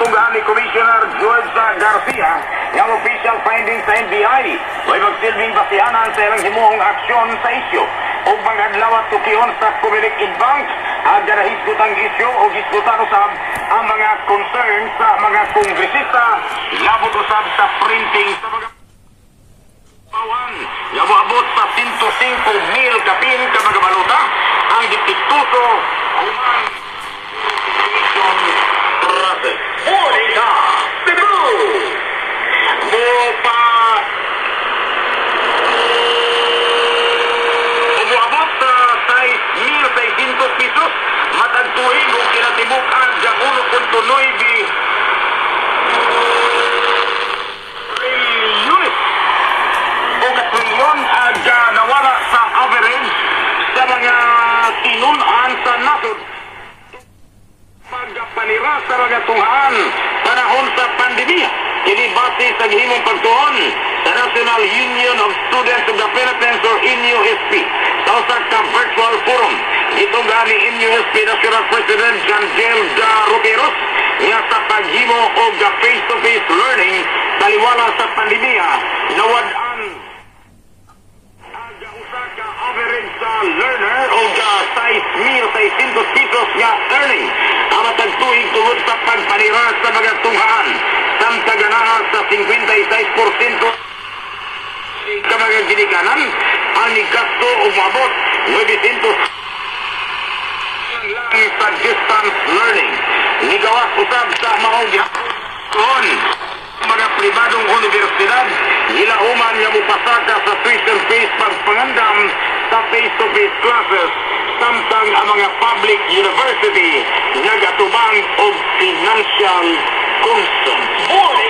tunggaan ni Commissioner George Garcia ng official findings sa NBI. May magsilbing basihanan sa ilang himuhong aksyon sa isyo o mga adlawat tukiyon sa Comelec Bank ang ganahisgutang isyo o gisgutan usab ang mga concern sa mga kongresista labot usab sa printing sa mga pawan nga moabot sa 105,000 kapin ka mga baluta ang dipituso human investigation process. Monica Cebu! Moabot sa 6,600 pesos matag tuig o kinatibuk ang 1.9 trilyon aga nawala sa average sa mga tinunan sa nasod. Pagpanira sa mga tunghaan panahon sa pandemya. Kini base sa gihimong pagtuon sa National Union of Students of the Philippines or NUSP sa usa ka virtual forum. Ito gani NUSP National President Janjel Roqueros nga sa paghimo o face-to-face learning taliwala sa pandemya nawad-an average sa learner o 6,600 pesos nga earning ang matag tuig tungod sa pagpanira sa mga tunghaan samtang ganahan sa 56% ka mga ginikanan ang nigasto o mabot 900 lang sa distance learning nigawas usab sa maong gihapon mga pribadong universidad gilauman nga mupasaka sa tuition fees pagpangandam sa face-to-face classes samtang ang mga public university nagatubang og financial constraints.